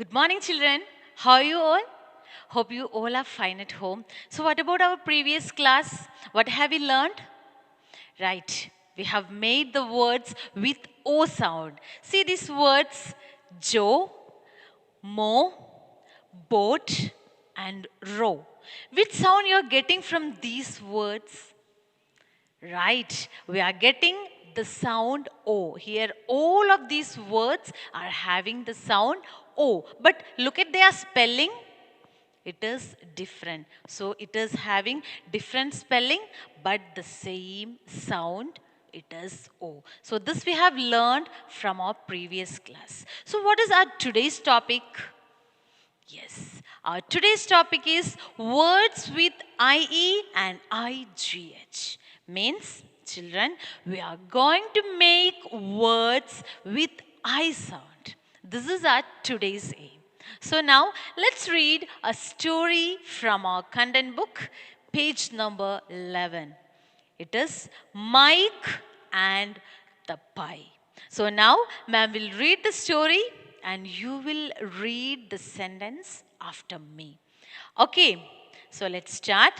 Good morning, children. How are you all? Hope you all are fine at home. So, what about our previous class? What have we learned? Right. We have made the words with O sound. See these words Joe, Mo, boat, and row. Which sound you are getting from these words? Right, we are getting the sound O. Here, all of these words are having the sound O. But look at their spelling. It is different. So, it is having different spelling, but the same sound. It is O. So, this we have learned from our previous class. So, what is our today's topic? Yes, our today's topic is words with IE and IGH. Means, children, we are going to make words with I sound. This is our today's aim. So now, let's read a story from our content book, page number 11. It is Mike and the Pie. So now, ma'am will read the story and you will read the sentence after me. Okay, so let's start.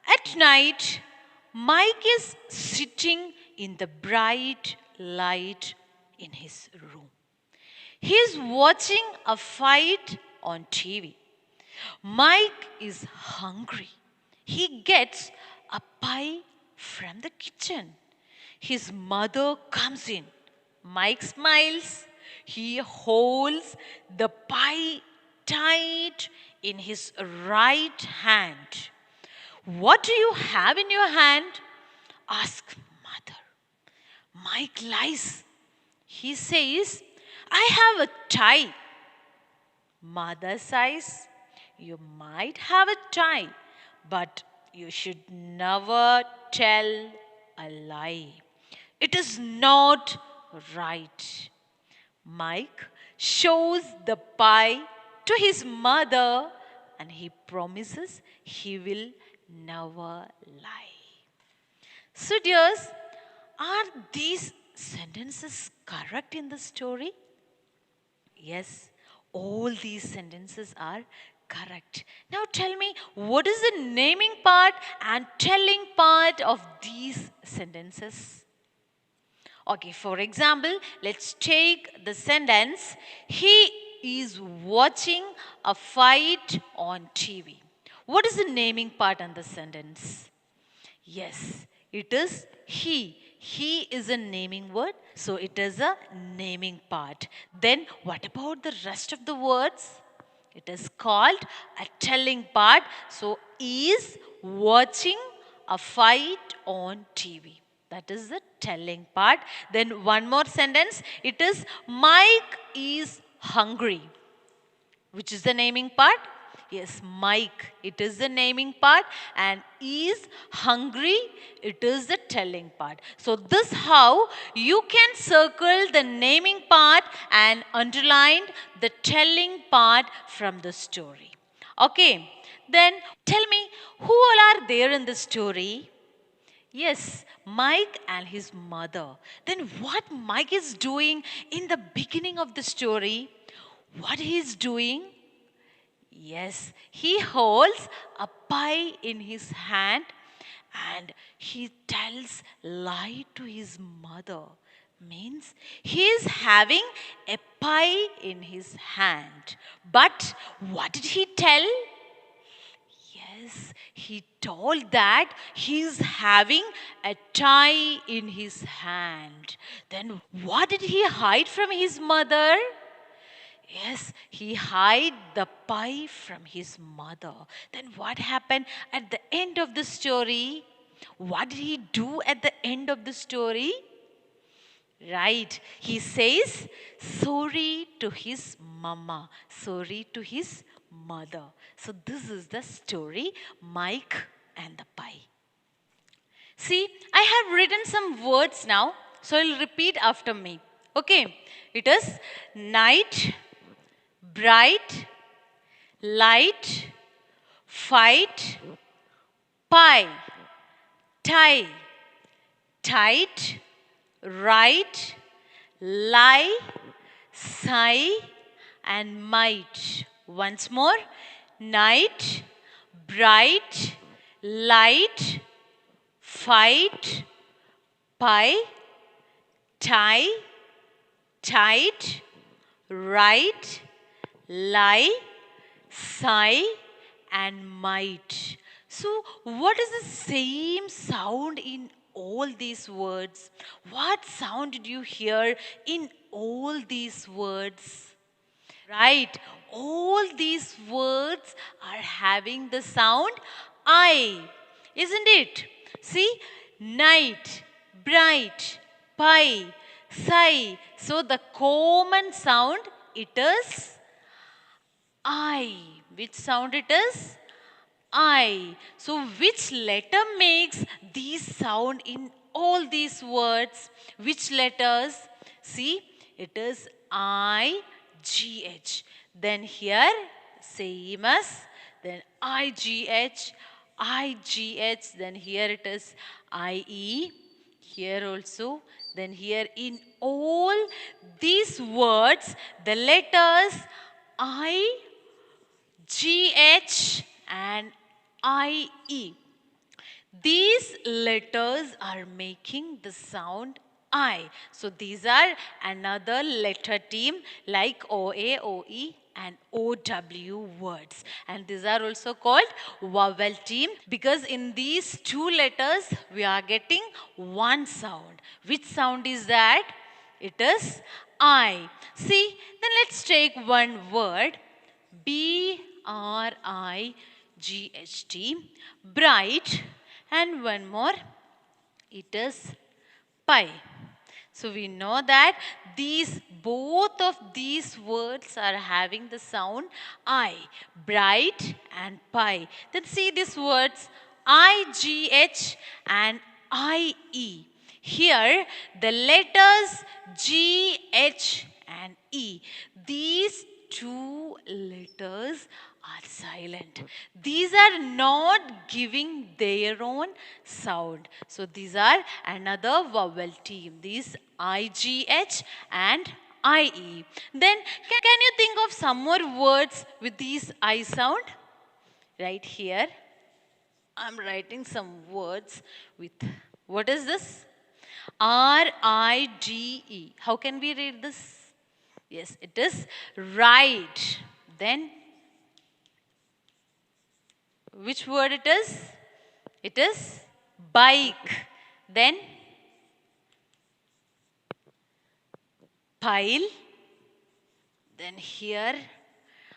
At night, Mike is sitting in the bright light in his room. He is watching a fight on TV. Mike is hungry. He gets a pie from the kitchen. His mother comes in. Mike smiles. He holds the pie tight in his right hand. What do you have in your hand? Asks mother. Mike lies. He says, I have a tie. Mother says, you might have a tie, but you should never tell a lie. It is not right. Mike shows the pie to his mother and he promises he will never lie. So, dears, are these sentences correct in the story? Yes, all these sentences are correct. Now tell me, what is the naming part and telling part of these sentences? Okay, for example, let's take the sentence, he is watching a fight on TV. What is the naming part on the sentence? Yes, it is he. He is a naming word, so it is a naming part. Then, what about the rest of the words? It is called a telling part. So, is watching a fight on TV. That is the telling part. Then, one more sentence. It is Mike is hungry. Which is the naming part? Yes, Mike. It is the naming part. And is hungry. It is the telling part. So this how you can circle the naming part and underline the telling part from the story. Okay. Then tell me who all are there in the story? Yes, Mike and his mother. Then what Mike is doing in the beginning of the story? What he is doing? Yes, he holds a pie in his hand and he tells lie to his mother. Means he is having a pie in his hand. But what did he tell? Yes, he told that he is having a tie in his hand. Then what did he hide from his mother? Yes, he hid the pie from his mother. Then what happened at the end of the story? What did he do at the end of the story? Right, he says sorry to his mama, sorry to his mother. So this is the story, Mike and the pie. See, I have written some words now, so I'll repeat after me. Okay, it is night, bright, light, fight, pie, tie, tight, right, lie, sigh, and might. Once more. Night, bright, light, fight, pie, tie, tight, right, lie, sigh, and might. So, what is the same sound in all these words? What sound did you hear in all these words? Right, all these words are having the sound I, isn't it? See, night, bright, pie, sigh. So the common sound it is I. Which sound it is? I. So which letter makes these sound in all these words? Which letters? See, it is I, G, H. Then here, same as, then I, G, H, I, G, H. Then here it is I, E. Here also. Then here in all these words, the letters I, G, H and I, E. These letters are making the sound I. So these are another letter team like OA, OE and OW words. And these are also called vowel team because in these two letters we are getting one sound. Which sound is that? It is I. See, then let's take one word. B-R-I-G-H-T, bright, and one more, it is pie. So we know that both of these words are having the sound I, bright and pie. Then see these words I-G-H and I-E. Here the letters G, H and E. These two letters are silent. These are not giving their own sound. So these are another vowel team. These IGH and IE. Then can you think of some more words with these I sound? Right here. I'm writing some words with, what is this? R-I-D-E. How can we read this? Yes, it is right. Then, which word it is? It is bike. Then, pile. Then here,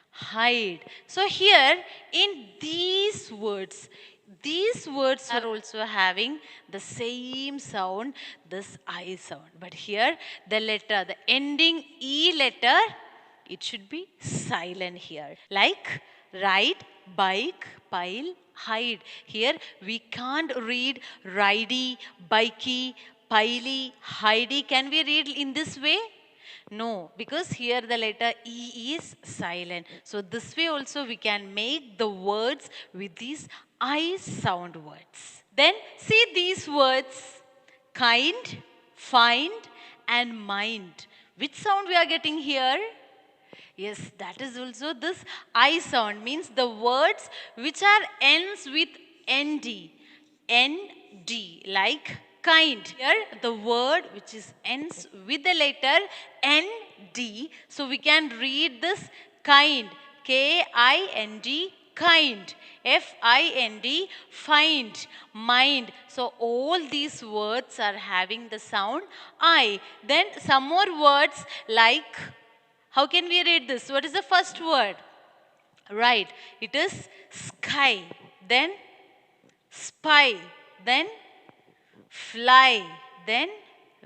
hide. So here, in these words are also having the same sound, this I sound. But here, the ending E letter, it should be silent here. Like, ride, bike, pile, hide. Here, we can't read ridey, bikey, piley, hidey. Can we read in this way? No, because here the letter E is silent. So this way also we can make the words with these I sound words. Then see these words, kind, find and mind. Which sound we are getting here? Yes, that is also this I sound, means the words which are ends with ND. ND, like kind. Here the word which is ends with the letter ND. So we can read this kind. K-I-N-D, kind. F-I-N-D, find, mind. So all these words are having the sound I. Then some more words like, how can we read this? What is the first word? Right, it is sky. Then spy. Then fly. Then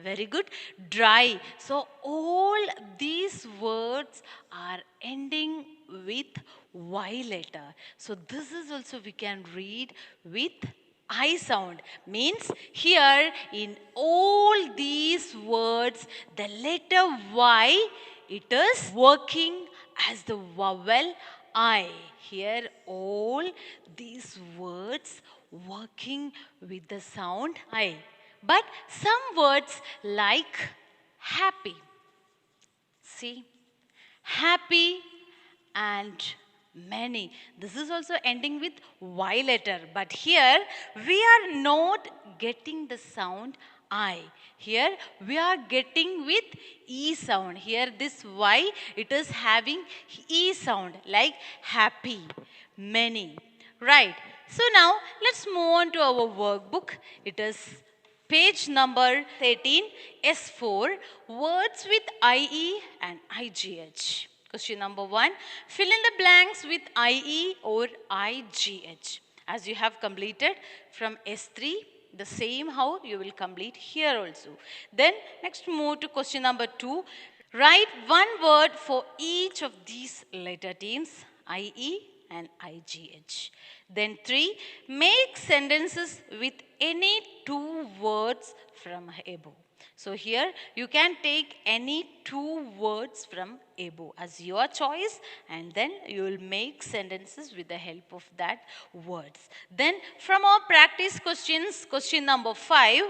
very good, dry. So all these words are ending with Y letter. So this is also we can read with I sound. Means here in all these words, the letter Y, it is working as the vowel I. Here all these words working with the sound I. But some words like happy. See, happy, and many. This is also ending with Y letter. But here we are not getting the sound I. Here we are getting with E sound. Here this Y, it is having E sound like happy, many. Right. So now let's move on to our workbook. It is page number 13, S4, words with IE and IGH. Question number 1, fill in the blanks with IE or IGH. As you have completed from S3, the same how you will complete here also. Then next move to question number 2. Write one word for each of these letter teams, IE and IGH. Then 3, make sentences with any two words from above. So here you can take any two words from above as your choice, and then you will make sentences with the help of that words. Then from our practice questions, question number 5,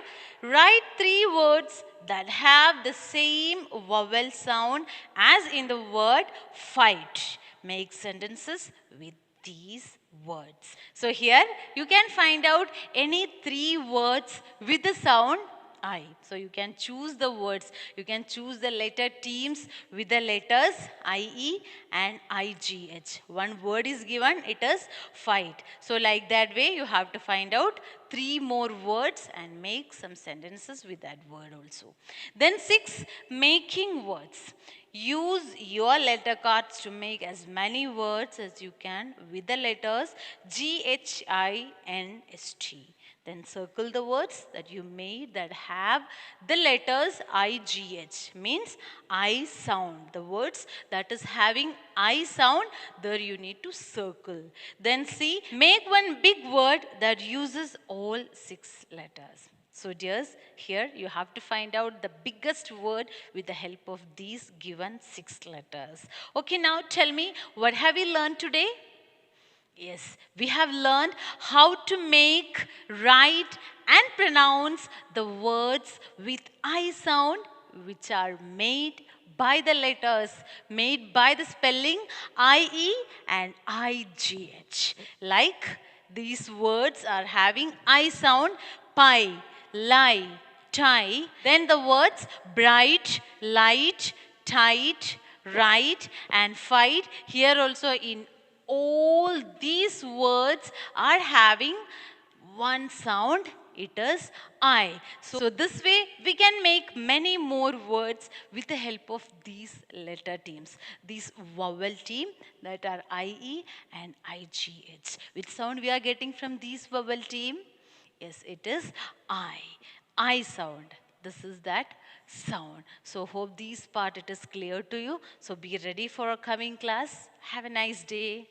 write 3 words that have the same vowel sound as in the word fight. Make sentences with these words. So here you can find out any 3 words with the sound I. So you can choose the words. You can choose the letter teams with the letters IE and IGH. One word is given, it is fight. So like that way you have to find out 3 more words and make some sentences with that word also. Then 6, making words. Use your letter cards to make as many words as you can with the letters GHINST. Then circle the words that you made that have the letters IGH, means I sound. The words that is having I sound, there you need to circle. Then see, make one big word that uses all 6 letters. So dears, here you have to find out the biggest word with the help of these given 6 letters. Okay, now tell me, what have you learned today? Yes, we have learned how to make, write and pronounce the words with I sound, which are made by the letters, made by the spelling IE and IGH. Like these words are having I sound, pie, lie, tie. Then the words bright, light, tight, right and fight. Here also in all these words are having one sound, it is I. So this way we can make many more words with the help of these letter teams, these vowel team that are IE and IGH. Which sound we are getting from these vowel team? Yes, it is I sound. This is that sound. So hope this part it is clear to you. So be ready for a coming class. Have a nice day.